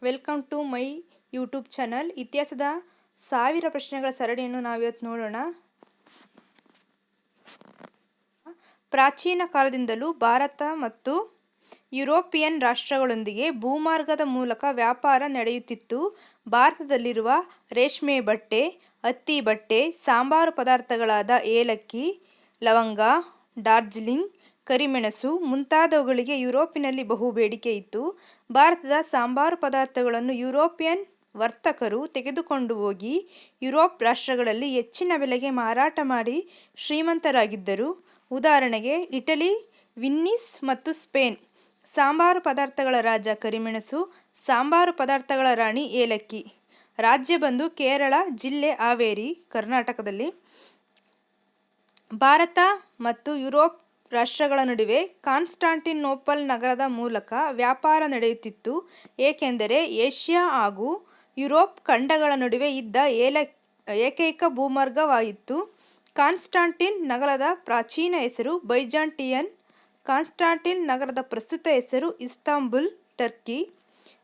Welcome to my YouTube channel. ಇತಿಹಾಸದ 1000 ಪ್ರಶ್ನೆಗಳ ಸರಣಿಯನ್ನು ನಾವಿವತ್ತು ನೋಡೋಣ. ಪ್ರಾಚೀನ ಕಾಲದಿಂದಲೂ ಭಾರತ ಮತ್ತು ಯುರೋಪಿಯನ್ ರಾಷ್ಟ್ರಗಳೊಂದಿಗೆ ಭೂಮಾರ್ಗದ ಮೂಲಕ ವ್ಯಾಪಾರ ನಡೆಯುತ್ತಿತ್ತು. ಭಾರತದಲ್ಲಿರುವ ರೇಷ್ಮೆ ಬಟ್ಟೆ, ಹತ್ತಿ ಬಟ್ಟೆ, ಸಾಂಬಾರು ಪದಾರ್ಥಗಳಾದ ಏಲಕ್ಕಿ, ಲವಂಗ, ಡಾರ್ಜಿಲಿಂಗ್, ಕರಿಮೆಣಸು ಮುಂತಾದವುಗಳಿಗೆ ಯುರೋಪಿನಲ್ಲಿ ಬಹು ಬೇಡಿಕೆ ಇತ್ತು. ಭಾರತದ ಸಾಂಬಾರು ಪದಾರ್ಥಗಳನ್ನು ಯುರೋಪಿಯನ್ ವರ್ತಕರು ತೆಗೆದುಕೊಂಡು ಹೋಗಿ ಯುರೋಪ್ ರಾಷ್ಟ್ರಗಳಲ್ಲಿ ಹೆಚ್ಚಿನ ಬೆಲೆಗೆ ಮಾರಾಟ ಮಾಡಿ ಶ್ರೀಮಂತರಾಗಿದ್ದರು. ಉದಾಹರಣೆಗೆ ಇಟಲಿ, ವಿನ್ನಿಸ್ ಮತ್ತು ಸ್ಪೇನ್. ಸಾಂಬಾರು ಪದಾರ್ಥಗಳ ರಾಜ ಕರಿಮೆಣಸು, ಸಾಂಬಾರು ಪದಾರ್ಥಗಳ ರಾಣಿ ಏಲಕ್ಕಿ. ರಾಜ್ಯ ಬಂದು ಕೇರಳ, ಜಿಲ್ಲೆ ಹಾವೇರಿ, ಕರ್ನಾಟಕದಲ್ಲಿ. ಭಾರತ ಮತ್ತು ಯುರೋಪ್ ರಾಷ್ಟ್ರಗಳ ನಡುವೆ ಕಾನ್ಸ್ಟಾಂಟಿನೋಪಲ್ ನಗರದ ಮೂಲಕ ವ್ಯಾಪಾರ ನಡೆಯುತ್ತಿತ್ತು, ಏಕೆಂದರೆ ಏಷ್ಯಾ ಹಾಗೂ ಯುರೋಪ್ ಖಂಡಗಳ ನಡುವೆ ಇದ್ದ ಏಕೈಕ ಭೂಮಾರ್ಗವಾಗಿತ್ತು. ಕಾನ್ಸ್ಟಾಂಟಿನ್ ನಗರದ ಪ್ರಾಚೀನ ಹೆಸರು ಬೈಜಾಂಟಿಯನ್. ಕಾನ್ಸ್ಟಾಂಟಿನ್ ನಗರದ ಪ್ರಸ್ತುತ ಹೆಸರು ಇಸ್ತಾಂಬುಲ್, ಟರ್ಕಿ.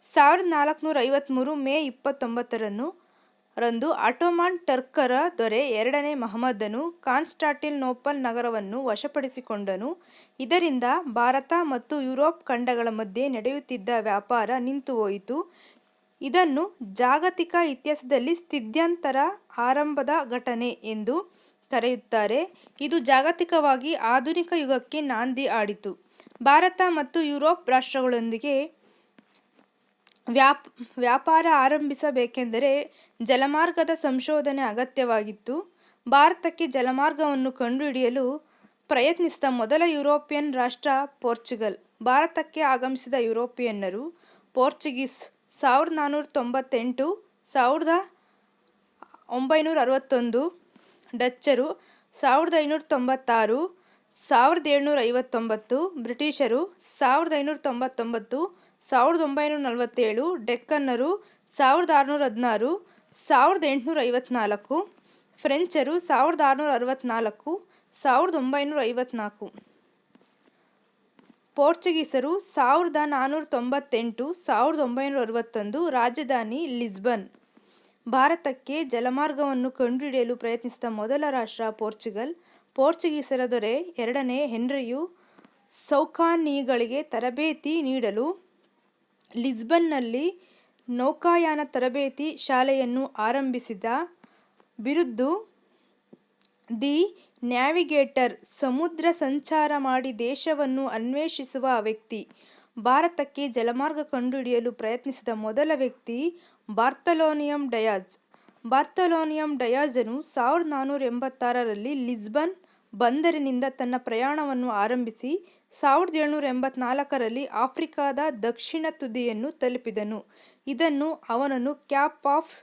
1453 ಮೇ 29ರಂದು ಆಟೋಮನ್ ಟರ್ಕರ ದೊರೆ 2ನೇ ಮಹಮ್ಮದನು ಕಾನ್ಸ್ಟಾಂಟಿನೋಪಲ್ ನಗರವನ್ನು ವಶಪಡಿಸಿಕೊಂಡನು. ಇದರಿಂದ ಭಾರತ ಮತ್ತು ಯುರೋಪ್ ಖಂಡಗಳ ಮಧ್ಯೆ ನಡೆಯುತ್ತಿದ್ದ ವ್ಯಾಪಾರ ನಿಂತುಹೋಯಿತು. ಇದನ್ನು ಜಾಗತಿಕ ಇತಿಹಾಸದಲ್ಲಿ ಸ್ಥಿತ್ಯಂತರ ಆರಂಭದ ಘಟನೆ ಎಂದು ಕರೆಯುತ್ತಾರೆ. ಇದು ಜಾಗತಿಕವಾಗಿ ಆಧುನಿಕ ಯುಗಕ್ಕೆ ನಾಂದಿ ಹಾಡಿತು. ಭಾರತ ಮತ್ತು ಯುರೋಪ್ ರಾಷ್ಟ್ರಗಳೊಂದಿಗೆ ವ್ಯಾಪಾರ ಆರಂಭಿಸಬೇಕೆಂದರೆ ಜಲಮಾರ್ಗದ ಸಂಶೋಧನೆ ಅಗತ್ಯವಾಗಿತ್ತು. ಭಾರತಕ್ಕೆ ಜಲಮಾರ್ಗವನ್ನು ಕಂಡುಹಿಡಿಯಲು ಪ್ರಯತ್ನಿಸಿದ ಮೊದಲ ಯುರೋಪಿಯನ್ ರಾಷ್ಟ್ರ ಪೋರ್ಚುಗಲ್. ಭಾರತಕ್ಕೆ ಆಗಮಿಸಿದ ಯುರೋಪಿಯನ್ನರು: ಪೋರ್ಚುಗೀಸ್ 1498, 1961, ಡಚ್ಚರು 1596, 1759, ಬ್ರಿಟಿಷರು 1599, 1947, ಡೆಕ್ಕನ್ನರು 1616, 1854, ಫ್ರೆಂಚರು 1664, 1954. ಪೋರ್ಚುಗೀಸರು 1498, 1961. ರಾಜಧಾನಿ ಲಿಸ್ಬನ್. ಭಾರತಕ್ಕೆ ಜಲಮಾರ್ಗವನ್ನು ಕಂಡುಹಿಡಿಯಲು ಪ್ರಯತ್ನಿಸಿದ ಮೊದಲ ರಾಷ್ಟ್ರ ಪೋರ್ಚುಗಲ್. ಪೋರ್ಚುಗೀಸರ ದೊರೆ 2ನೇ ಹೆನ್ರಿಯು ನೌಕಾಯಾನಿಗಳಿಗೆ ತರಬೇತಿ ನೀಡಲು ಲಿಸ್ಬನ್ನಲ್ಲಿ ನೌಕಾಯಾನ ತರಬೇತಿ ಶಾಲೆಯನ್ನು ಆರಂಭಿಸಿದ. ಬಿರುದು ದಿ ನ್ಯಾವಿಗೇಟರ್, ಸಮುದ್ರ ಸಂಚಾರ ಮಾಡಿ ದೇಶವನ್ನು ಅನ್ವೇಷಿಸುವ ವ್ಯಕ್ತಿ. ಭಾರತಕ್ಕೆ ಜಲಮಾರ್ಗ ಕಂಡುಹಿಡಿಯಲು ಪ್ರಯತ್ನಿಸಿದ ಮೊದಲ ವ್ಯಕ್ತಿ ಬಾರ್ತಲೋಮಿಯೋ ಡಯಾಜ್. ಬಾರ್ತಲೋಮಿಯೋ ಡಯಾಜನು 1486ರಲ್ಲಿ ಲಿಸ್ಬನ್ ಬಂದರಿನಿಂದ ತನ್ನ ಪ್ರಯಾಣವನ್ನು ಆರಂಭಿಸಿ 1784ರಲ್ಲಿ ಆಫ್ರಿಕಾದ ದಕ್ಷಿಣ ತುದಿಯನ್ನು ತಲುಪಿದನು. ಇದನ್ನು ಅವನು ಕ್ಯಾಪ್ ಆಫ್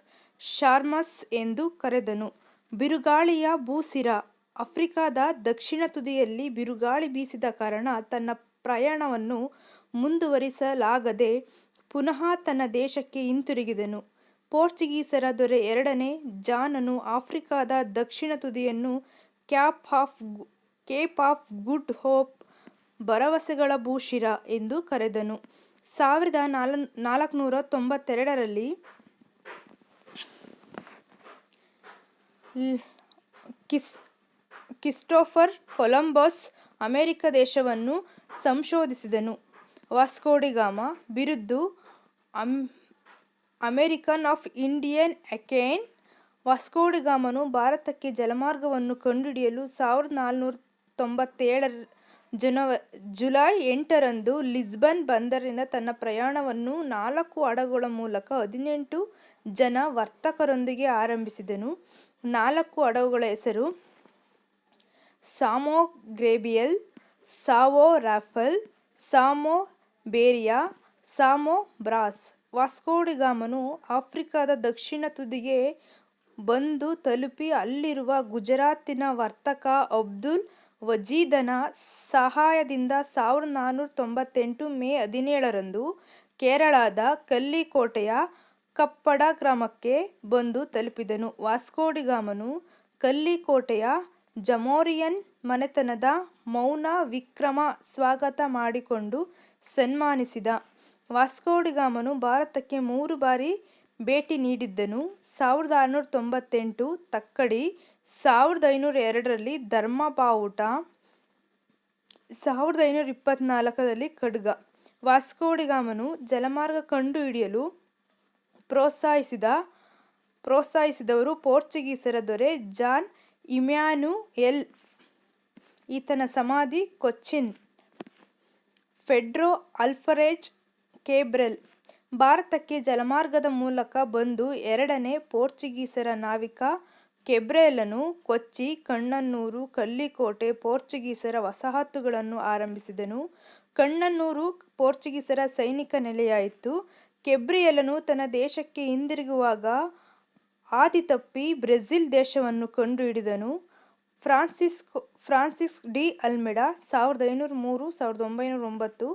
ಶಾರ್ಮಸ್ ಎಂದು ಕರೆದನು. ಬಿರುಗಾಳಿಯ ಭೂಸಿರ. ಆಫ್ರಿಕಾದ ದಕ್ಷಿಣ ತುದಿಯಲ್ಲಿ ಬಿರುಗಾಳಿ ಬೀಸಿದ ಕಾರಣ ತನ್ನ ಪ್ರಯಾಣವನ್ನು ಮುಂದುವರಿಸಲಾಗದೆ ಪುನಃ ತನ್ನ ದೇಶಕ್ಕೆ ಹಿಂತಿರುಗಿದನು. ಪೋರ್ಚುಗೀಸರ ದೊರೆ 2ನೇ ಜಾನನು ಆಫ್ರಿಕಾದ ದಕ್ಷಿಣ ತುದಿಯನ್ನು ಕೇಪ್ ಆಫ್ ಗುಡ್ ಹೋಪ್, ಭರವಸೆಗಳ ಭೂಶಿರ ಎಂದು ಕರೆದನು. 1492ರಲ್ಲಿ ಕ್ರಿಸ್ಟೋಫರ್ ಕೊಲಂಬಸ್ ಅಮೆರಿಕ ದೇಶವನ್ನು ಸಂಶೋಧಿಸಿದನು. Vasco da Gama. ಬಿರುದು ಅಮೆರಿಕನ್ ಆಫ್ ಇಂಡಿಯನ್ ಅಕೈನ್. ವಾಸ್ಕೋ ಡಿ ಗಾಮನು ಭಾರತಕ್ಕೆ ಜಲಮಾರ್ಗವನ್ನು ಕಂಡುಹಿಡಿಯಲು 1497 ಜುಲೈ 8ರಂದು ಲಿಸ್ಬನ್ ಬಂದರಿನಿಂದ ತನ್ನ ಪ್ರಯಾಣವನ್ನು 4 ಹಡಗುಗಳ ಮೂಲಕ 18 ಜನ ವರ್ತಕರೊಂದಿಗೆ ಆರಂಭಿಸಿದನು. 4 ಹಡಗುಗಳ ಹೆಸರು: ಸಾಮೋ ಗ್ರೇಬಿಯಲ್, ಸಾವೋ ರಾಫೆಲ್, ಸಾಮೋ ಬೇರಿಯಾ, ಸಾಮೋ ಬ್ರಾಸ್. ವಾಸ್ಕೋ ಡಿ ಗಾಮನು ಆಫ್ರಿಕಾದ ದಕ್ಷಿಣ ತುದಿಗೆ ಬಂದು ತಲುಪಿ ಅಲ್ಲಿರುವ ಗುಜರಾತಿನ ವರ್ತಕ ಅಬ್ದುಲ್ ವಜೀದನ ಸಹಾಯದಿಂದ 1498 ಮೇ 17ರಂದು ಕೇರಳದ ಕಲ್ಲಿಕೋಟೆಯ ಕಪ್ಪಡ ಗ್ರಾಮಕ್ಕೆ ಬಂದು ತಲುಪಿದನು. ವಾಸ್ಕೋ ಡಿ ಗಾಮನು ಕಲ್ಲಿಕೋಟೆಯ ಜಮೋರಿಯನ್ ಮನೆತನದ ಮೌನ ವಿಕ್ರಮ ಸ್ವಾಗತ ಮಾಡಿಕೊಂಡು ಸನ್ಮಾನಿಸಿದ. ವಾಸ್ಕೋಡಿಗಾಮನು ಭಾರತಕ್ಕೆ 3 ಬಾರಿ ಭೇಟಿ ನೀಡಿದ್ದನು. 1698 ತಕ್ಕಡಿ, 1502ರಲ್ಲಿ ಧರ್ಮ ಬಾವುಟ, 1524ರಲ್ಲಿ ಖಡ್ಗ. ವಾಸ್ಕೋಡಿಗಾಮನು ಜಲಮಾರ್ಗ ಕಂಡುಹಿಡಿಯಲು ಪ್ರೋತ್ಸಾಹಿಸಿದವರು ಪೋರ್ಚುಗೀಸರ ದೊರೆ ಜಾನ್ ಇಮ್ಯಾನುಯೆಲ್. ಈತನ ಸಮಾಧಿ ಕೊಚ್ಚಿನ್. ಪೆಡ್ರೊ ಆಲ್ಫರೆಜ್ ಕೇಬ್ರಲ್ ಭಾರತಕ್ಕೆ ಜಲಮಾರ್ಗದ ಮೂಲಕ ಬಂದು ಎರಡನೇ ಪೋರ್ಚುಗೀಸರ ನಾವಿಕ ಕೇಬ್ರಲನು ಕೊಚ್ಚಿ, ಕಣ್ಣನೂರು, ಕಲ್ಲಿಕೋಟೆ ಪೋರ್ಚುಗೀಸರ ವಸಾಹತುಗಳನ್ನು ಆರಂಭಿಸಿದನು. ಕಣ್ಣನೂರು ಪೋರ್ಚುಗೀಸರ ಸೈನಿಕ ನೆಲೆಯಾಯಿತು. ಕೇಬ್ರಿಯಲನು ತನ್ನ ದೇಶಕ್ಕೆ ಹಿಂದಿರುಗುವಾಗ ಹಾದಿತಪ್ಪಿ ಬ್ರೆಜಿಲ್ ದೇಶವನ್ನು ಕಂಡುಹಿಡಿದನು. ಫ್ರಾನ್ಸಿಸ್ ಡಿ ಅಲ್ಮೆಡಾ 1503-1909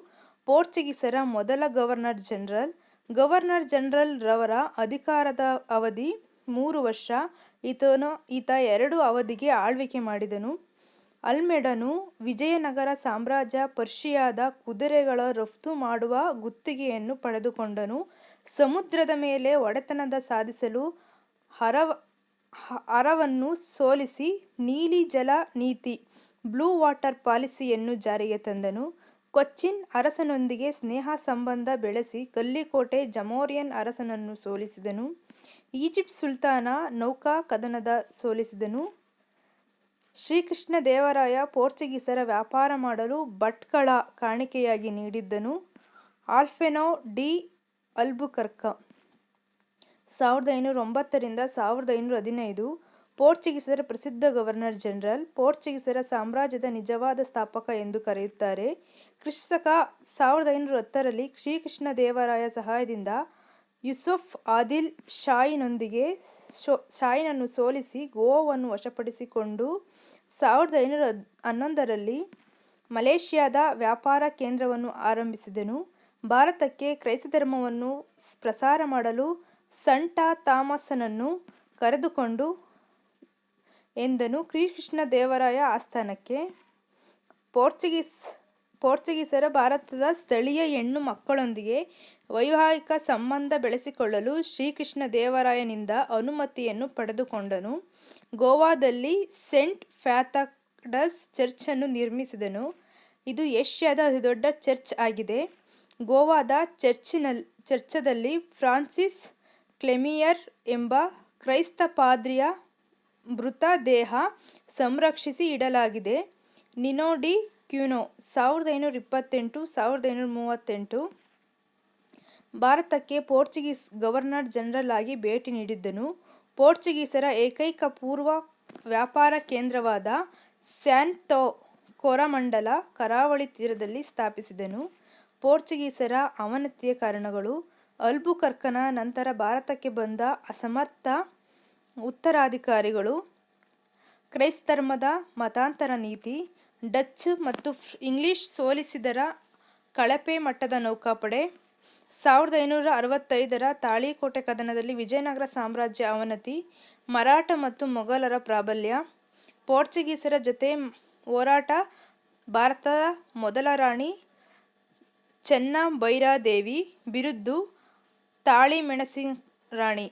ಪೋರ್ಚುಗೀಸರ ಮೊದಲ ಗವರ್ನರ್ ಜನರಲ್. ಗವರ್ನರ್ ಜನರಲ್ ರವರ ಅಧಿಕಾರದ ಅವಧಿ 3 ವರ್ಷ. ಈತ 2 ಅವಧಿಗೆ ಆಳ್ವಿಕೆ ಮಾಡಿದನು. ಅಲ್ಮೆಡನು ವಿಜಯನಗರ ಸಾಮ್ರಾಜ್ಯ ಪರ್ಷಿಯಾದ ಕುದುರೆಗಳ ರಫ್ತು ಮಾಡುವ ಗುತ್ತಿಗೆಯನ್ನು ಪಡೆದುಕೊಂಡನು. ಸಮುದ್ರದ ಮೇಲೆ ಒಡೆತನ ಸಾಧಿಸಲು ಅರವನ್ನು ಸೋಲಿಸಿ ನೀಲಿ ಜಲ ನೀತಿ ಬ್ಲೂ ವಾಟರ್ ಪಾಲಿಸಿಯನ್ನು ಜಾರಿಗೆ ತಂದನು. ಕೊಚ್ಚಿನ್ ಅರಸನೊಂದಿಗೆ ಸ್ನೇಹ ಸಂಬಂಧ ಬೆಳೆಸಿ ಕಲ್ಲಿಕೋಟೆ ಜಮೋರಿಯನ್ ಅರಸನನ್ನು ಸೋಲಿಸಿದನು. ಈಜಿಪ್ಟ್ ಸುಲ್ತಾನ ನೌಕಾ ಕದನದ ಸೋಲಿಸಿದನು. ಶ್ರೀಕೃಷ್ಣ ದೇವರಾಯ ಪೋರ್ಚುಗೀಸರ ವ್ಯಾಪಾರ ಮಾಡಲು ಭಟ್ಕಳ ಕಾಣಿಕೆಯಾಗಿ ನೀಡಿದ್ದನು. ಆಲ್ಫೆನೊ ಡಿ ಅಲ್ಬುಕರ್ಕ 1509-1515 ಪೋರ್ಚುಗೀಸರ ಪ್ರಸಿದ್ಧ ಗವರ್ನರ್ ಜನರಲ್. ಪೋರ್ಚುಗೀಸರ ಸಾಮ್ರಾಜ್ಯದ ನಿಜವಾದ ಸ್ಥಾಪಕ ಎಂದು ಕರೆಯುತ್ತಾರೆ. ಕ್ರಿಸ್ತಕ 1510ರಲ್ಲಿ ಶ್ರೀಕೃಷ್ಣ ದೇವರಾಯ ಸಹಾಯದಿಂದ ಯೂಸುಫ್ ಆದಿಲ್ ಶಾಹಿನನ್ನು ಸೋಲಿಸಿ ಗೋವಾವನ್ನು ವಶಪಡಿಸಿಕೊಂಡು 1511ರಲ್ಲಿ ಮಲೇಷ್ಯಾದ ವ್ಯಾಪಾರ ಕೇಂದ್ರವನ್ನು ಆರಂಭಿಸಿದನು. ಭಾರತಕ್ಕೆ ಕ್ರೈಸ್ತಧರ್ಮವನ್ನು ಪ್ರಸಾರ ಮಾಡಲು ಸಂತ ಥಾಮಸನನ್ನು ಕರೆದುಕೊಂಡು ಎಂದನು ಶ್ರೀಕೃಷ್ಣ ದೇವರಾಯ ಆಸ್ಥಾನಕ್ಕೆ. ಪೋರ್ಚುಗೀಸರ ಭಾರತದ ಸ್ಥಳೀಯ ಹೆಣ್ಣು ಮಕ್ಕಳೊಂದಿಗೆ ವೈವಾಹಿಕ ಸಂಬಂಧ ಬೆಳೆಸಿಕೊಳ್ಳಲು ಶ್ರೀಕೃಷ್ಣ ದೇವರಾಯನಿಂದ ಅನುಮತಿಯನ್ನು ಪಡೆದುಕೊಂಡನು. ಗೋವಾದಲ್ಲಿ ಸೇಂಟ್ ಪ್ಯಾಥಡಸ್ ಚರ್ಚನ್ನು ನಿರ್ಮಿಸಿದನು. ಇದು ಏಷ್ಯಾದ ಅತಿದೊಡ್ಡ ಚರ್ಚ್ ಆಗಿದೆ. ಗೋವಾದ ಚರ್ಚದಲ್ಲಿ ಫ್ರಾನ್ಸಿಸ್ ಕ್ಲೆಮಿಯರ್ ಎಂಬ ಕ್ರೈಸ್ತ ಪಾದ್ರಿಯ ಮೃತದೇಹ ಸಂರಕ್ಷಿಸಿ ಇಡಲಾಗಿದೆ. ನಿನೋ ಡಿ ಕ್ಯೂನೋ 1528-1538 ಭಾರತಕ್ಕೆ ಪೋರ್ಚುಗೀಸ್ ಗವರ್ನರ್ ಜನರಲ್ ಆಗಿ ಭೇಟಿ ನೀಡಿದ್ದನು. ಪೋರ್ಚುಗೀಸರ ಏಕೈಕ ಪೂರ್ವ ವ್ಯಾಪಾರ ಕೇಂದ್ರವಾದ ಸ್ಯಾಂತೋ ಕೊರಮಂಡಲ ಕರಾವಳಿ ತೀರದಲ್ಲಿ ಸ್ಥಾಪಿಸಿದನು. ಪೋರ್ಚುಗೀಸರ ಅವನತಿಯ ಕಾರಣಗಳು. ಅಲ್ಬುಕರ್ಕನ ನಂತರ ಭಾರತಕ್ಕೆ ಬಂದ ಅಸಮರ್ಥ ಉತ್ತರಾಧಿಕಾರಿಗಳು, ಕ್ರೈಸ್ತಧರ್ಮದ ಮತಾಂತರ ನೀತಿ, ಡಚ್ ಮತ್ತು ಇಂಗ್ಲಿಷ್ ಸೋಲಿಸಿದರ ಕಳಪೆ ಮಟ್ಟದ ನೌಕಾಪಡೆ, 1565ರ ತಾಳಿಕೋಟೆ ಕದನದಲ್ಲಿ ವಿಜಯನಗರ ಸಾಮ್ರಾಜ್ಯ ಅವನತಿ, ಮರಾಠ ಮತ್ತು ಮೊಘಲರ ಪ್ರಾಬಲ್ಯ, ಪೋರ್ಚುಗೀಸರ ಜೊತೆ ಹೋರಾಟ, ಭಾರತದ ಮೊದಲ ರಾಣಿ ಚೆನ್ನಭೈರಾದೇವಿ ಬಿರುದು, ತಾಳಿಮೆಣಸಿನ ರಾಣಿ.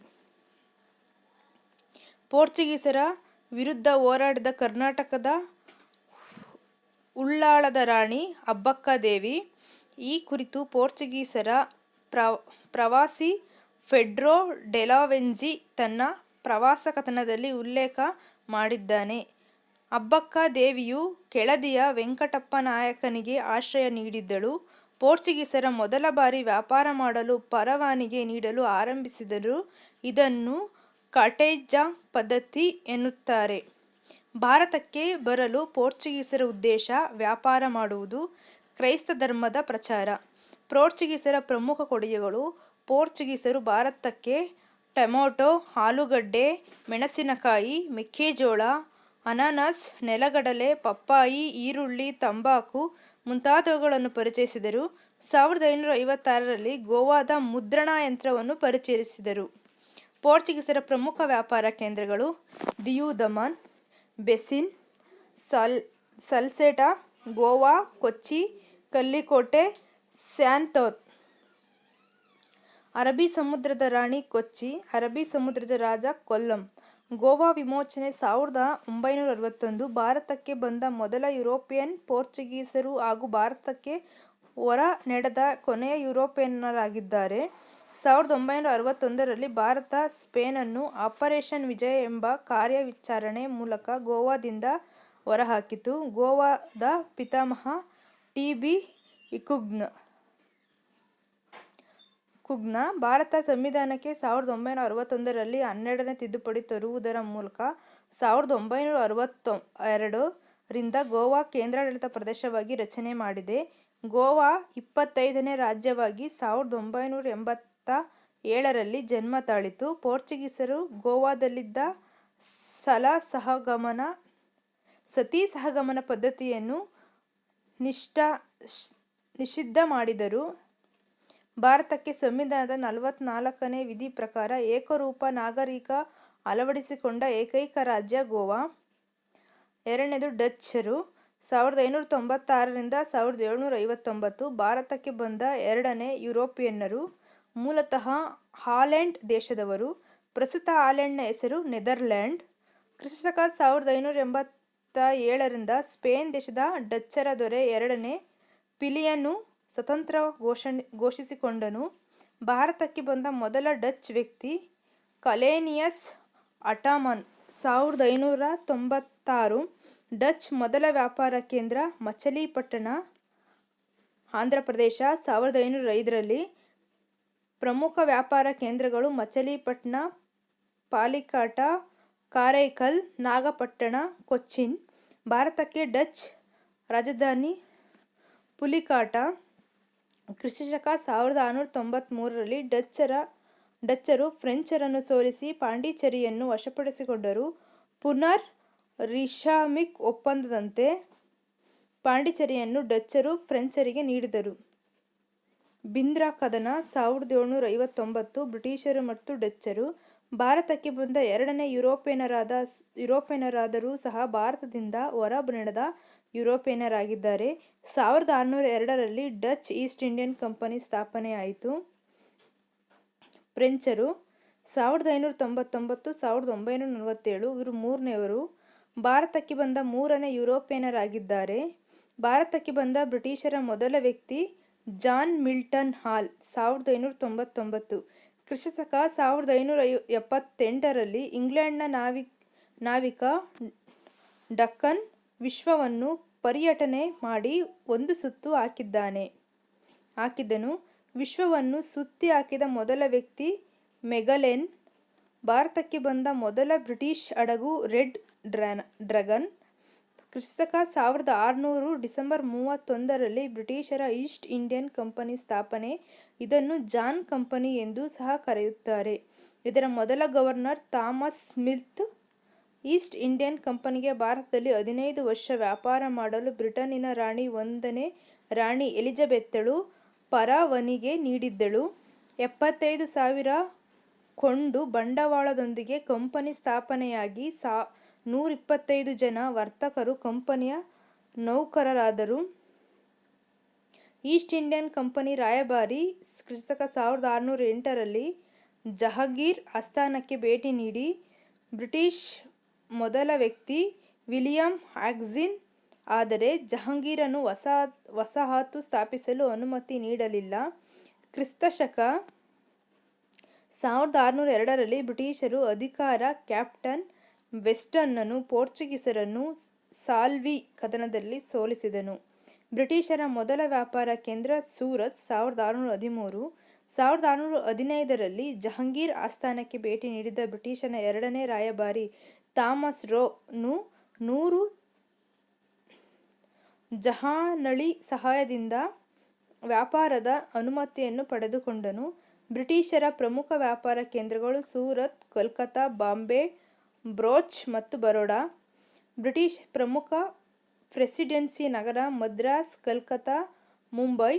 ಪೋರ್ಚುಗೀಸರ ವಿರುದ್ಧ ಹೋರಾಡಿದ ಕರ್ನಾಟಕದ ಉಳ್ಳಾಳದ ರಾಣಿ ಅಬ್ಬಕ್ಕದೇವಿ. ಈ ಕುರಿತು ಪೋರ್ಚುಗೀಸರ ಪ್ರವಾಸಿ ಪೆಡ್ರೊ ಡೆಲಾವೆನ್ಜಿ ತನ್ನ ಪ್ರವಾಸ ಕಥನದಲ್ಲಿ ಉಲ್ಲೇಖ ಮಾಡಿದ್ದಾನೆ. ಅಬ್ಬಕ್ಕದೇವಿಯು ಕೆಳದಿಯ ವೆಂಕಟಪ್ಪ ನಾಯಕನಿಗೆ ಆಶ್ರಯ ನೀಡಿದ್ದಳು. ಪೋರ್ಚುಗೀಸರ ಮೊದಲ ಬಾರಿ ವ್ಯಾಪಾರ ಮಾಡಲು ಪರವಾನಿಗೆ ನೀಡಲು ಆರಂಭಿಸಿದರು. ಇದನ್ನು ಕಾಟೇಜ ಪದ್ಧತಿ ಎನ್ನುತ್ತಾರೆ. ಭಾರತಕ್ಕೆ ಬರಲು ಪೋರ್ಚುಗೀಸರ ಉದ್ದೇಶ ವ್ಯಾಪಾರ ಮಾಡುವುದು, ಕ್ರೈಸ್ತ ಧರ್ಮದ ಪ್ರಚಾರ. ಪೋರ್ಚುಗೀಸರ ಪ್ರಮುಖ ಕೊಡುಗೆಗಳು. ಪೋರ್ಚುಗೀಸರು ಭಾರತಕ್ಕೆ ಟೊಮೆಟೊ, ಆಲೂಗಡ್ಡೆ, ಮೆಣಸಿನಕಾಯಿ, ಮೆಕ್ಕೆಜೋಳ, ಅನಾನಸ್, ನೆಲಗಡಲೆ, ಪಪ್ಪಾಯಿ, ಈರುಳ್ಳಿ, ತಂಬಾಕು ಮುಂತಾದವುಗಳನ್ನು ಪರಿಚಯಿಸಿದರು. 1556ರಲ್ಲಿ ಗೋವಾದ ಮುದ್ರಣ ಯಂತ್ರವನ್ನು ಪರಿಚಯಿಸಿದರು. ಪೋರ್ಚುಗೀಸರ ಪ್ರಮುಖ ವ್ಯಾಪಾರ ಕೇಂದ್ರಗಳು ದಿಯು ದಮನ್, ಬೆಸಿನ್, ಸಲ್ಸೆಟಾ, ಗೋವಾ, ಕೊಚ್ಚಿ, ಕಲ್ಲಿಕೋಟೆ, ಸ್ಯಾಂತೋರ್. ಅರಬ್ಬಿ ಸಮುದ್ರದ ರಾಣಿ ಕೊಚ್ಚಿ, ಅರಬ್ಬಿ ಸಮುದ್ರದ ರಾಜ ಕೊಲ್ಲಂ. ಗೋವಾ ವಿಮೋಚನೆ 1961 ಭಾರತಕ್ಕೆ ಬಂದ ಮೊದಲ ಯುರೋಪಿಯನ್ ಪೋರ್ಚುಗೀಸರು ಹಾಗೂ ಭಾರತಕ್ಕೆ ಹೊರ ನಡೆದ ಕೊನೆಯ ಯುರೋಪಿಯನ್ನರಾಗಿದ್ದಾರೆ. 1961ರಲ್ಲಿ ಭಾರತ ಸ್ಪೇನನ್ನು ಆಪರೇಷನ್ ವಿಜಯ ಎಂಬ ಕಾರ್ಯಾಚರಣೆ ಮೂಲಕ ಗೋವಾದಿಂದ ಹೊರಹಾಕಿತು. ಗೋವಾದ ಪಿತಾಮಹ ಟಿ. ಬಿ. ಕುಂಗ್ನ ಭಾರತ ಸಂವಿಧಾನಕ್ಕೆ 1961ರಲ್ಲಿ 12ನೇ ತಿದ್ದುಪಡಿ ತರುವುದರ ಮೂಲಕ 1962ರಿಂದ ಗೋವಾ ಕೇಂದ್ರಾಡಳಿತ ಪ್ರದೇಶವಾಗಿ ರಚನೆ ಮಾಡಿದೆ. ಗೋವಾ 25ನೇ ರಾಜ್ಯವಾಗಿ 1987ರಲ್ಲಿ ಜನ್ಮ ತಾಳಿತು. ಪೋರ್ಚುಗೀಸರು ಗೋವಾದಲ್ಲಿದ್ದ ಸತಿ ಸಹಗಮನ ಪದ್ಧತಿಯನ್ನು ನಿಷಿದ್ಧ ಮಾಡಿದರು. ಭಾರತಕ್ಕೆ ಸಂವಿಧಾನದ 44ನೇ ವಿಧಿ ಪ್ರಕಾರ ಏಕರೂಪ ನಾಗರಿಕ ಅಳವಡಿಸಿಕೊಂಡ ಏಕೈಕ ರಾಜ್ಯ ಗೋವಾ. ಎರಡನೇದು ಡಚ್ಚರು. 1596ರಿಂದ 1759 ಭಾರತಕ್ಕೆ ಬಂದ ಎರಡನೇ ಯುರೋಪಿಯನ್ನರು. ಮೂಲತಃ ಹಾಲೆಂಡ್ ದೇಶದವರು. ಪ್ರಸ್ತುತ ಹಾಲೆಂಡ್ನ ಹೆಸರು ನೆದರ್ಲ್ಯಾಂಡ್. ಕ್ರಿಸ್ತ ಶಕ 1587ರಿಂದ ಸ್ಪೇನ್ ದೇಶದ ಡಚ್ಚರ ದೊರೆ ಎರಡನೇ ಫಿಲಿಪನು ಸ್ವತಂತ್ರ ಘೋಷಿಸಿಕೊಂಡನು. ಭಾರತಕ್ಕೆ ಬಂದ ಮೊದಲ ಡಚ್ ವ್ಯಕ್ತಿ ಕಲೇನಿಯಸ್ ಅಟಾಮನ್. 1596 ಡಚ್ ಮೊದಲ ವ್ಯಾಪಾರ ಕೇಂದ್ರ ಮಚಲಿಪಟ್ಟಣ, ಆಂಧ್ರಪ್ರದೇಶ. 1505ರಲ್ಲಿ ಪ್ರಮುಖ ವ್ಯಾಪಾರ ಕೇಂದ್ರಗಳು ಮಚಲಿಪಟ್ಟಣ, ಪಾಲಿಕಾಟ, ಕಾರೈಕಲ್, ನಾಗಪಟ್ಟಣ, ಕೊಚ್ಚಿನ್. ಭಾರತಕ್ಕೆ ಡಚ್ ರಾಜಧಾನಿ ಪುಲಿಕಾಟ. ಕ್ರಿಸ್ತ ಶಕ 1693ರಲ್ಲಿ ಡಚ್ಚರು ಫ್ರೆಂಚರನ್ನು ಸೋಲಿಸಿ ಪಾಂಡಿಚೇರಿಯನ್ನು ವಶಪಡಿಸಿಕೊಂಡರು. ಪುನರ್ ರಿಷಾಮಿಕ್ ಒಪ್ಪಂದದಂತೆ ಪಾಂಡಿಚೇರಿಯನ್ನು ಡಚ್ಚರು ಫ್ರೆಂಚರಿಗೆ ನೀಡಿದರು. ಬಿಂದ್ರ ಕದನ 1759 ಬ್ರಿಟಿಷರು ಮತ್ತು ಡಚ್ಚರು. ಭಾರತಕ್ಕೆ ಬಂದ ಎರಡನೇ ಯುರೋಪಿಯನ್ನರಾದರೂ ಸಹ ಭಾರತದಿಂದ ಹೊರ ನಡೆದ ಯುರೋಪಿಯನ್ನರಾಗಿದ್ದಾರೆ. 1602ರಲ್ಲಿ ಡಚ್ ಈಸ್ಟ್ ಇಂಡಿಯನ್ ಕಂಪನಿ ಸ್ಥಾಪನೆಯಾಯಿತು. ಫ್ರೆಂಚರು 1599 1947 ಇವರು ಮೂರನೆಯವರು. ಭಾರತಕ್ಕೆ ಬಂದ ಮೂರನೇ ಯುರೋಪಿಯನ್ನರಾಗಿದ್ದಾರೆ. ಭಾರತಕ್ಕೆ ಬಂದ ಬ್ರಿಟಿಷರ ಮೊದಲ ವ್ಯಕ್ತಿ ಜಾನ್ ಮಿಲ್ಟನ್ ಹಾಲ್. 1599 ಕ್ರಿಸ್ತ ಶಕ 1578ರಲ್ಲಿ ಇಂಗ್ಲೆಂಡ್ನ ನಾವಿಕ ಡಕ್ಕನ್ ವಿಶ್ವವನ್ನು ಪರ್ಯಟನೆ ಮಾಡಿ ಒಂದು ಸುತ್ತು ಹಾಕಿದ್ದನು. ವಿಶ್ವವನ್ನು ಸುತ್ತಿ ಹಾಕಿದ ಮೊದಲ ವ್ಯಕ್ತಿ ಮೆಗಲೆನ್. ಭಾರತಕ್ಕೆ ಬಂದ ಮೊದಲ ಬ್ರಿಟಿಷ್ ಹಡಗು ರೆಡ್ ಡ್ರ್ಯಾಗನ್. ಕ್ರಿಸ್ತ ಶಕ 1600 ಡಿಸೆಂಬರ್ 31ರಲ್ಲಿ ಬ್ರಿಟಿಷರ ಈಸ್ಟ್ ಇಂಡಿಯನ್ ಕಂಪನಿ ಸ್ಥಾಪನೆ. ಇದನ್ನು ಜಾನ್ ಕಂಪನಿ ಎಂದು ಸಹ ಕರೆಯುತ್ತಾರೆ. ಇದರ ಮೊದಲ governor Thomas Smith. East Indian ಕಂಪನಿಗೆ ಭಾರತದಲ್ಲಿ 15 ವರ್ಷ ವ್ಯಾಪಾರ ಮಾಡಲು ಬ್ರಿಟನ್ನಿನ ರಾಣಿ 1ನೇ ರಾಣಿ ಎಲಿಜಬೆತ್ತಳು ಪರವಾನಗಿ ನೀಡಿದ್ದಳು. 75,000 ಕೊಂಡು ಬಂಡವಾಳದೊಂದಿಗೆ ಕಂಪನಿ ಸ್ಥಾಪನೆಯಾಗಿ 125 ಜನ ವರ್ತಕರು ಕಂಪನಿಯ ನೌಕರರಾದರು. ಈಸ್ಟ್ ಇಂಡಿಯನ್ ಕಂಪನಿ ರಾಯಭಾರಿ ಕ್ರಿಸ್ತ ಶಕ 1608ರಲ್ಲಿ ಜಹಾಂಗೀರ್ ಆಸ್ಥಾನಕ್ಕೆ ಭೇಟಿ ನೀಡಿ ಬ್ರಿಟಿಷ್ ಮೊದಲ ವ್ಯಕ್ತಿ ವಿಲಿಯಂ ಆಕ್ಸಿನ್. ಆದರೆ ಜಹಾಂಗೀರನು ವಸಾಹತು ಸ್ಥಾಪಿಸಲು ಅನುಮತಿ ನೀಡಲಿಲ್ಲ. ಕ್ರಿಸ್ತ ಶಕ 1602ರಲ್ಲಿ ಬ್ರಿಟಿಷರು ಅಧಿಕಾರ ಕ್ಯಾಪ್ಟನ್ ವೆಸ್ಟನ್ನನು ಪೋರ್ಚುಗೀಸರನ್ನು ಸಾಲ್ವಿ ಕದನದಲ್ಲಿ ಸೋಲಿಸಿದನು. ಬ್ರಿಟಿಷರ ಮೊದಲ ವ್ಯಾಪಾರ ಕೇಂದ್ರ ಸೂರತ್. 1613 1615ರಲ್ಲಿ ಜಹಾಂಗೀರ್ ಆಸ್ಥಾನಕ್ಕೆ ಭೇಟಿ ನೀಡಿದ ಬ್ರಿಟಿಷನ ಎರಡನೇ ರಾಯಭಾರಿ ಥಾಮಸ್ ರೋನು 100 ಜಹಾನಳಿ ಸಹಾಯದಿಂದ ವ್ಯಾಪಾರದ ಅನುಮತಿಯನ್ನು ಪಡೆದುಕೊಂಡನು. ಬ್ರಿಟಿಷರ ಪ್ರಮುಖ ವ್ಯಾಪಾರ ಕೇಂದ್ರಗಳು ಸೂರತ್, ಕೋಲ್ಕತಾ, ಬಾಂಬೆ, ಬ್ರೋಚ್ ಮತ್ತು ಬರೋಡಾ. ಬ್ರಿಟಿಷ್ ಪ್ರಮುಖ ಪ್ರೆಸಿಡೆನ್ಸಿ ನಗರ ಮದ್ರಾಸ್, ಕಲ್ಕತ್ತಾ, ಮುಂಬೈ.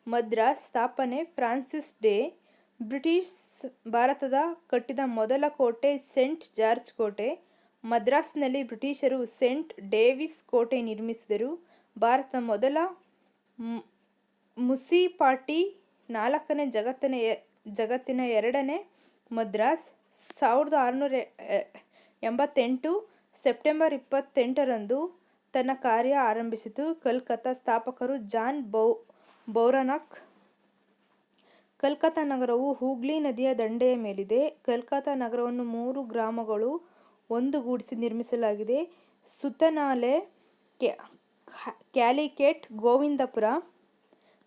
ಮದ್ರಾಸ್ ಸ್ಥಾಪನೆ ಫ್ರಾನ್ಸಿಸ್ ಡೇ. ಬ್ರಿಟಿಷ್ ಭಾರತದ ಕಟ್ಟಿದ ಮೊದಲ ಕೋಟೆ ಸೇಂಟ್ ಜಾರ್ಜ್ ಕೋಟೆ. ಮದ್ರಾಸ್ನಲ್ಲಿ ಬ್ರಿಟಿಷರು ಸೇಂಟ್ ಡೇವಿಸ್ ಕೋಟೆ ನಿರ್ಮಿಸಿದರು. ಭಾರತದ ಮೊದಲ ಮುನ್ಸಿಪಾಲಿಟಿ 4ನೇ ಜಗತ್ತಿನ ಎರಡನೇ ಮದ್ರಾಸ್ 1688 ಸೆಪ್ಟೆಂಬರ್ 28ರಂದು ತನ್ನ ಕಾರ್ಯ ಆರಂಭಿಸಿತು. ಕಲ್ಕತ್ತಾ ಸ್ಥಾಪಕರು ಜಾನ್ ಬೌರನಾಕ್. ಕಲ್ಕತ್ತಾ ನಗರವು ಹೂಗ್ಲಿ ನದಿಯ ದಂಡೆಯ ಮೇಲಿದೆ. ಕಲ್ಕತ್ತಾ ನಗರವನ್ನು 3 ಗ್ರಾಮಗಳು ಒಂದುಗೂಡಿಸಿ ನಿರ್ಮಿಸಲಾಗಿದೆ. ಸುತ್ತನಾಲೆ, ಕ್ಯಾಲಿಕಟ್, ಗೋವಿಂದಪುರ.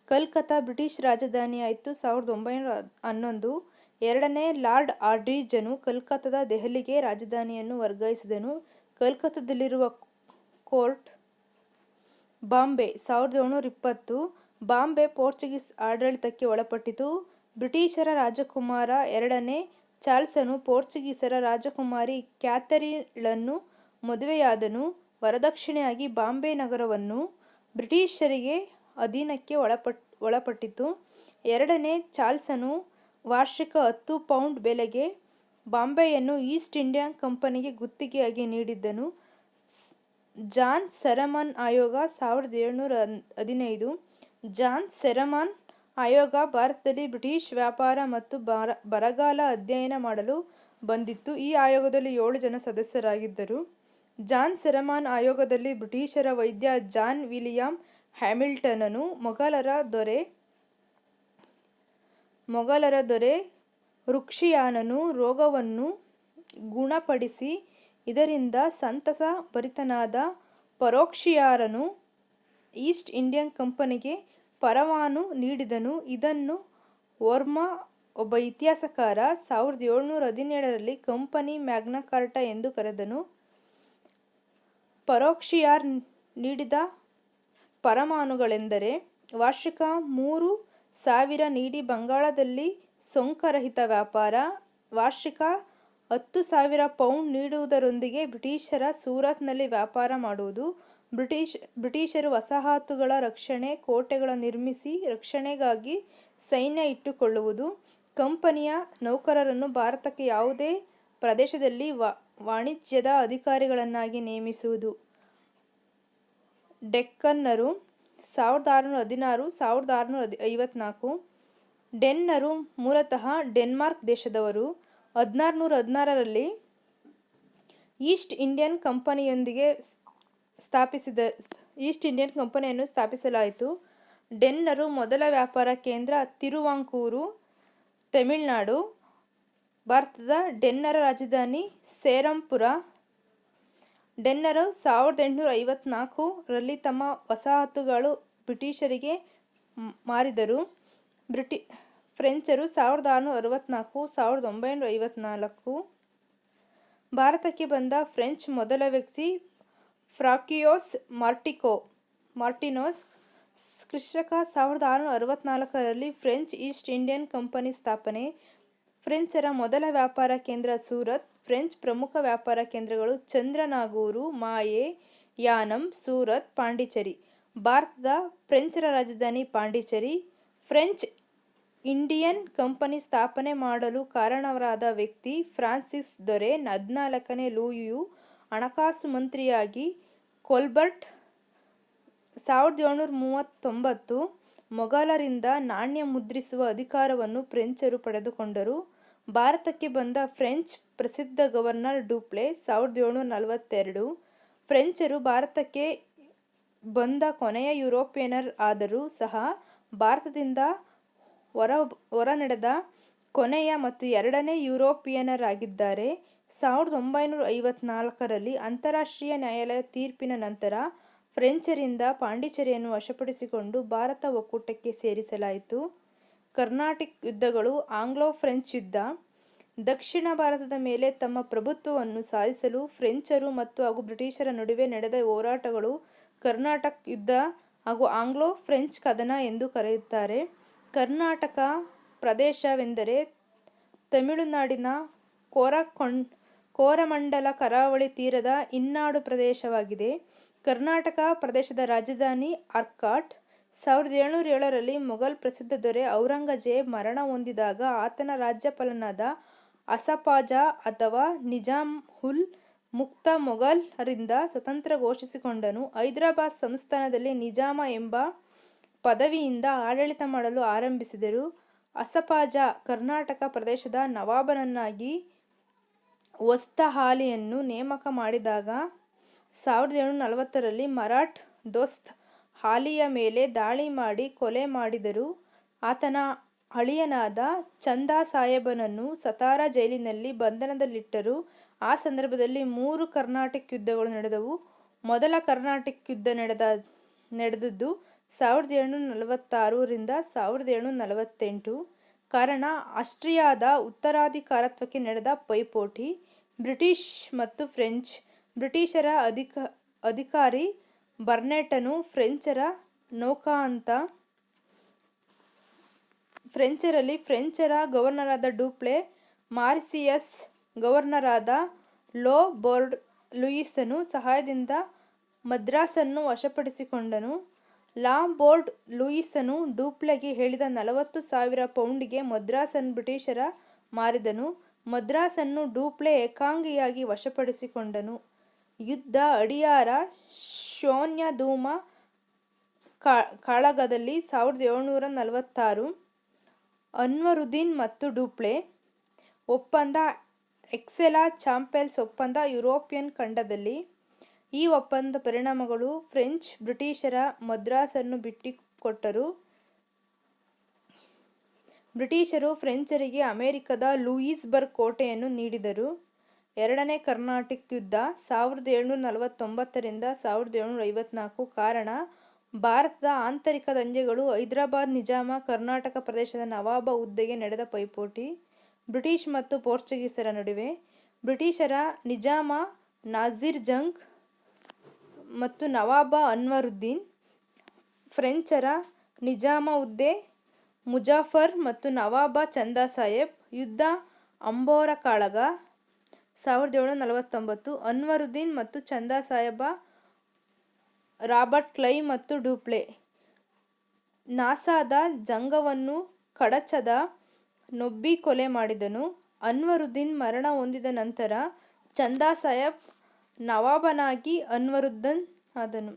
ಕಲ್ಕತ್ತಾ ಬ್ರಿಟಿಷ್ ರಾಜಧಾನಿಯಾಯಿತು 1911. ಎರಡನೇ ಲಾರ್ಡ್ ಆರ್ಡಿಂಜನು ಕಲ್ಕತ್ತಾದ ದೆಹಲಿಗೆ ರಾಜಧಾನಿಯನ್ನು ವರ್ಗಾಯಿಸಿದನು. ಕಲ್ಕತ್ತಾದಲ್ಲಿರುವ ಕೋರ್ಟ್ ಬಾಂಬೆ 1720. ಬಾಂಬೆ ಪೋರ್ಚುಗೀಸ್ ಆಡಳಿತಕ್ಕೆ ಒಳಪಟ್ಟಿತು. ಬ್ರಿಟಿಷರ ರಾಜಕುಮಾರ ಎರಡನೇ ಚಾರ್ಲ್ಸನು ಪೋರ್ಚುಗೀಸರ ರಾಜಕುಮಾರಿ ಕ್ಯಾಥರೀನಳನ್ನು ಮದುವೆಯಾದನು. ವರದಕ್ಷಿಣೆಯಾಗಿ ಬಾಂಬೆ ನಗರವನ್ನು ಬ್ರಿಟಿಷರಿಗೆ ಅಧೀನಕ್ಕೆ ಒಳಪಟ್ಟಿತು. ಎರಡನೇ ಚಾರ್ಲ್ಸನು ವಾರ್ಷಿಕ 10 ಪೌಂಡ್ ಬೆಲೆಗೆ ಬಾಂಬೆಯನ್ನು ಈಸ್ಟ್ ಇಂಡಿಯಾ ಕಂಪನಿಗೆ ಗುತ್ತಿಗೆಯಾಗಿ ನೀಡಿದ್ದನು. ಜಾನ್ ಸೆರಮನ್ ಆಯೋಗ 1715. ಜಾನ್ ಸೆರಮನ್ ಆಯೋಗ ಭಾರತದಲ್ಲಿ ಬ್ರಿಟಿಷ್ ವ್ಯಾಪಾರ ಮತ್ತು ಬರಗಾಲ ಅಧ್ಯಯನ ಮಾಡಲು ಬಂದಿತ್ತು. ಈ ಆಯೋಗದಲ್ಲಿ 7 ಜನ ಸದಸ್ಯರಾಗಿದ್ದರು. ಜಾನ್ ಸೆರಮನ್ ಆಯೋಗದಲ್ಲಿ ಬ್ರಿಟಿಷರ ವೈದ್ಯ ಜಾನ್ ವಿಲಿಯಂ ಹ್ಯಾಮಿಲ್ಟನನು ಮೊಘಲರ ದೊರೆ ರುಕ್ಷಿಯಾನನು ರೋಗವನ್ನು ಗುಣಪಡಿಸಿ ಇದರಿಂದ ಸಂತಸ ಭರಿತನಾದ ಪರೋಕ್ಷಿಯಾರನು ಈಸ್ಟ್ ಇಂಡಿಯಾ ಕಂಪನಿಗೆ ಪರವಾನು ನೀಡಿದನು. ಇದನ್ನು ವರ್ಮಾ ಒಬ್ಬ ಇತಿಹಾಸಕಾರ 1717ರಲ್ಲಿ ಕಂಪನಿ ಮ್ಯಾಗ್ನಾ ಕಾರ್ಟಾ ಎಂದು ಕರೆದನು. ಪರೋಕ್ಷಿಯಾರ್ ನೀಡಿದ ಪರವಾನುಗಳೆಂದರೆ ವಾರ್ಷಿಕ 3,000 ನೀಡಿ ಬಂಗಾಳದಲ್ಲಿ ಸುಂಕರಹಿತ ವ್ಯಾಪಾರ, ವಾರ್ಷಿಕ 10,000 ಪೌಂಡ್ ನೀಡುವುದರೊಂದಿಗೆ ಬ್ರಿಟಿಷರ ಸೂರತ್ನಲ್ಲಿ ವ್ಯಾಪಾರ ಮಾಡುವುದು, ಬ್ರಿಟಿಷರು ವಸಾಹತುಗಳ ರಕ್ಷಣೆ, ಕೋಟೆಗಳ ನಿರ್ಮಿಸಿ ರಕ್ಷಣೆಗಾಗಿ ಸೈನ್ಯ ಇಟ್ಟುಕೊಳ್ಳುವುದು, ಕಂಪನಿಯ ನೌಕರರನ್ನು ಭಾರತಕ್ಕೆ ಯಾವುದೇ ಪ್ರದೇಶದಲ್ಲಿ ವಾಣಿಜ್ಯದ ಅಧಿಕಾರಿಗಳನ್ನಾಗಿ ನೇಮಿಸುವುದು. ಡೆಕ್ಕನ್ನರು 1616-1654. ಡೆನ್ನರು ಮೂಲತಃ ಡೆನ್ಮಾರ್ಕ್ ದೇಶದವರು. 1616ರಲ್ಲಿ ಈಸ್ಟ್ ಇಂಡಿಯನ್ ಕಂಪನಿಯನ್ನು ಸ್ಥಾಪಿಸಲಾಯಿತು. ಡೆನ್ನರು ಮೊದಲ ವ್ಯಾಪಾರ ಕೇಂದ್ರ ತಿರುವಾಂಕೂರು, ತಮಿಳುನಾಡು. ಭಾರತದ ಡೆನ್ನರ ರಾಜಧಾನಿ ಸೇರಂಪುರ. ಡೆನ್ನರು 1854ರಲ್ಲಿ ತಮ್ಮ ವಸಾಹತುಗಳು ಬ್ರಿಟಿಷರಿಗೆ ಮಾರಿದರು. ಫ್ರೆಂಚರು 1664-1954. ಭಾರತಕ್ಕೆ ಬಂದ ಫ್ರೆಂಚ್ ಮೊದಲ ವ್ಯಕ್ತಿ ಫ್ರಾಂಕೋಯಿಸ್ ಮಾರ್ಟಿನೋಸ್. ಕ್ರಿಸ್ತಶಕ 1664ರಲ್ಲಿ ಫ್ರೆಂಚ್ ಈಸ್ಟ್ ಇಂಡಿಯನ್ ಕಂಪನಿ ಸ್ಥಾಪನೆ. ಫ್ರೆಂಚರ ಮೊದಲ ವ್ಯಾಪಾರ ಕೇಂದ್ರ ಸೂರತ್. ಫ್ರೆಂಚ್ ಪ್ರಮುಖ ವ್ಯಾಪಾರ ಕೇಂದ್ರಗಳು ಚಂದ್ರನಾಗೂರು, ಮಾಯೆ, ಯಾನಂ, ಸೂರತ್, ಪಾಂಡಿಚೇರಿ. ಭಾರತದ ಫ್ರೆಂಚರ ರಾಜಧಾನಿ ಪಾಂಡಿಚೇರಿ. ಫ್ರೆಂಚ್ ಇಂಡಿಯನ್ ಕಂಪನಿ ಸ್ಥಾಪನೆ ಮಾಡಲು ಕಾರಣರಾದ ವ್ಯಕ್ತಿ ಫ್ರಾನ್ಸಿಸ್ ದೊರೆ. 14ನೇ ಲೂಯಿಯು ಹಣಕಾಸು ಮಂತ್ರಿಯಾಗಿ. ಕೊಲ್ಬರ್ಟ್ 1739. ಮೊಘಲರಿಂದ ನಾಣ್ಯ ಮುದ್ರಿಸುವ ಅಧಿಕಾರವನ್ನು ಫ್ರೆಂಚರು ಪಡೆದುಕೊಂಡರು. ಭಾರತಕ್ಕೆ ಬಂದ ಫ್ರೆಂಚ್ ಪ್ರಸಿದ್ಧ ಗವರ್ನರ್ ಡೂಪ್ಲೆ 1742. ಫ್ರೆಂಚರು ಭಾರತಕ್ಕೆ ಬಂದ ಕೊನೆಯ ಯುರೋಪಿಯನ್ನರ್ ಆದರೂ ಸಹ ಭಾರತದಿಂದ ಹೊರನಡೆದ ಕೊನೆಯ ಮತ್ತು ಎರಡನೇ ಯುರೋಪಿಯನ್ನರಾಗಿದ್ದಾರೆ. 1954ರಲ್ಲಿ ಅಂತಾರಾಷ್ಟ್ರೀಯ ನ್ಯಾಯಾಲಯ ತೀರ್ಪಿನ ನಂತರ ಫ್ರೆಂಚರಿಂದ ಪಾಂಡಿಚೇರಿಯನ್ನು ವಶಪಡಿಸಿಕೊಂಡು ಭಾರತ ಒಕ್ಕೂಟಕ್ಕೆ ಸೇರಿಸಲಾಯಿತು. ಕರ್ನಾಟಿಕ್ ಯುದ್ಧಗಳು. ಆಂಗ್ಲೋ ಫ್ರೆಂಚ್ ಯುದ್ಧ. ದಕ್ಷಿಣ ಭಾರತದ ಮೇಲೆ ತಮ್ಮ ಪ್ರಭುತ್ವವನ್ನು ಸಾಧಿಸಲು ಫ್ರೆಂಚರು ಹಾಗೂ ಬ್ರಿಟಿಷರ ನಡುವೆ ನಡೆದ ಹೋರಾಟಗಳು ಕರ್ನಾಟಕ್ ಯುದ್ಧ ಹಾಗೂ ಆಂಗ್ಲೋ ಫ್ರೆಂಚ್ ಕದನ ಎಂದು ಕರೆಯುತ್ತಾರೆ. ಕರ್ನಾಟಕ ಪ್ರದೇಶವೆಂದರೆ ತಮಿಳುನಾಡಿನ ಕೋರಮಂಡಲ ಕರಾವಳಿ ತೀರದ ಇನ್ನಾಡು ಪ್ರದೇಶವಾಗಿದೆ. ಕರ್ನಾಟಕ ಪ್ರದೇಶದ ರಾಜಧಾನಿ ಆರ್ಕಾಟ್. 1707ರಲ್ಲಿ ಮೊಘಲ್ ಪ್ರಸಿದ್ಧ ದೊರೆ ಔರಂಗಜೇಬ್ ಮರಣ ಹೊಂದಿದಾಗ ಆತನ ರಾಜ್ಯಪಾಲನಾದ ಅಸಫಾಜಾ ಅಥವಾ ನಿಜಾಮ್ ಉಲ್ ಮುಲ್ಕ್ ಮೊಘಲರಿಂದ ಸ್ವತಂತ್ರ ಘೋಷಿಸಿಕೊಂಡನು. ಹೈದರಾಬಾದ್ ಸಂಸ್ಥಾನದಲ್ಲಿ ನಿಜಾಮ ಎಂಬ ಪದವಿಯಿಂದ ಆಡಳಿತ ಮಾಡಲು ಆರಂಭಿಸಿದರು. ಅಸಫಾಜ ಕರ್ನಾಟಕ ಪ್ರದೇಶದ ನವಾಬನನ್ನಾಗಿ ವಸ್ತಾಹಾಲಿಯನ್ನು ನೇಮಕ ಮಾಡಿದಾಗ 1740ರಲ್ಲಿ ಮರಾಠ ದೋಸ್ತ್ ಹಾಲಿಯ ಮೇಲೆ ದಾಳಿ ಮಾಡಿ ಕೊಲೆ ಮಾಡಿದರು. ಆತನ ಅಳಿಯನಾದ ಚಂದಾ ಸಾಹೇಬನನ್ನು ಸತಾರಾ ಜೈಲಿನಲ್ಲಿ ಬಂಧನದಲ್ಲಿಟ್ಟರು. ಆ ಸಂದರ್ಭದಲ್ಲಿ 3 ಕರ್ನಾಟಕ ಯುದ್ಧಗಳು ನಡೆದವು. ಮೊದಲ ಕರ್ನಾಟಕ ಯುದ್ಧ ನಡೆದದ್ದು 1746 ರಿಂದ 1748. ಕಾರಣ ಆಸ್ಟ್ರಿಯಾದ ಉತ್ತರಾಧಿಕಾರತ್ವಕ್ಕೆ ನಡೆದ ಪೈಪೋಟಿ. ಬ್ರಿಟಿಷ್ ಮತ್ತು ಫ್ರೆಂಚ್. ಬ್ರಿಟಿಷರ ಅಧಿಕಾರಿ ಬರ್ನೆಟನು ಫ್ರೆಂಚರ ನೌಕಾಂತ. ಫ್ರೆಂಚರಲ್ಲಿ ಫ್ರೆಂಚರ ಗವರ್ನರಾದ ಡೂಪ್ಲೆ, ಮಾರಿಸಿಯಸ್ ಗವರ್ನರಾದ ಲೋ ಬೋರ್ಡ್ ಲೂಯಿಸನ ಸಹಾಯದಿಂದ ಮದ್ರಾಸನ್ನು ವಶಪಡಿಸಿಕೊಂಡನು. ಲಾ ಬೋರ್ಡ್ ಲೂಯಿಸನು ಡೂಪ್ಲೆಗೆ ಹೇಳಿದ 40,000 ಪೌಂಡಿಗೆ ಮದ್ರಾಸನ್ನು ಬ್ರಿಟಿಷರ ಮಾರಿದನು. ಮದ್ರಾಸನ್ನು ಡೂಪ್ಲೆ ಏಕಾಂಗಿಯಾಗಿ ವಶಪಡಿಸಿಕೊಂಡನು. ಯುದ್ಧ ಅಡಿಯಾರ ಶೂನ್ಯಧೂಮ ಕಾಳಗದಲ್ಲಿ 1746. ಅನ್ವರುದ್ದೀನ್ ಮತ್ತು ಡೂಪ್ಲೆ ಒಪ್ಪಂದ. ಎಕ್ಸೆಲಾ ಚಾಂಪೆಲ್ಸ್ ಒಪ್ಪಂದ ಯುರೋಪಿಯನ್ ಖಂಡದಲ್ಲಿ. ಈ ಒಪ್ಪಂದದ ಪರಿಣಾಮಗಳು ಫ್ರೆಂಚ್ ಬ್ರಿಟಿಷರ ಮದ್ರಾಸನ್ನು ಬಿಟ್ಟುಕೊಟ್ಟರು. ಬ್ರಿಟಿಷರು ಫ್ರೆಂಚರಿಗೆ ಅಮೆರಿಕದ ಲೂಯಿಸ್ಬರ್ಗ್ ಕೋಟೆಯನ್ನು ನೀಡಿದರು. ಎರಡನೇ ಕರ್ನಾಟಕ ಯುದ್ಧ 1749 ರಿಂದ 1754. ಕಾರಣ ಭಾರತದ ಆಂತರಿಕ ದಂಗೆಗಳು. ಹೈದರಾಬಾದ್ ನಿಜಾಮ ಕರ್ನಾಟಕ ಪ್ರದೇಶದ ನವಾಬ ಹುದ್ದೆಗೆ ನಡೆದ ಪೈಪೋಟಿ. ಬ್ರಿಟಿಷ್ ಮತ್ತು ಪೋರ್ಚುಗೀಸರ ನಡುವೆ. ಬ್ರಿಟಿಷರ ನಿಜಾಮ ನಾಸಿರ್ ಜಂಗ್ ಮತ್ತು ನವಾಬ ಅನ್ವರುದ್ದೀನ್. ಫ್ರೆಂಚರ ನಿಜಾಮ ಹುದ್ದೆ ಮುಜಾಫರ್ ಮತ್ತು ನವಾಬ ಚಂದಾ ಸಾಹೇಬ್. ಯುದ್ಧ ಅಂಬೋರ ಕಾಳಗ 1749. ಅನ್ವರುದ್ದೀನ್ ಮತ್ತು ಚಂದಾ ಸಾಹೇಬ ರಾಬರ್ಟ್ ಕ್ಲೈವ್ ಮತ್ತು ಡೂಪ್ಲೆ. ನಾಸಾದ ಜಂಗವನ್ನು ಕಡಚದ ನೊಬ್ಬಿ ಕೊಲೆ ಮಾಡಿದನು. ಅನ್ವರುದ್ದೀನ್ ಮರಣ ಹೊಂದಿದ ನಂತರ ಚಂದಾ ಸಾಹೇಬ್ ನವಾಬನಾಗಿ ಅನ್ವರುದ್ದೀನ್ ಆದನು.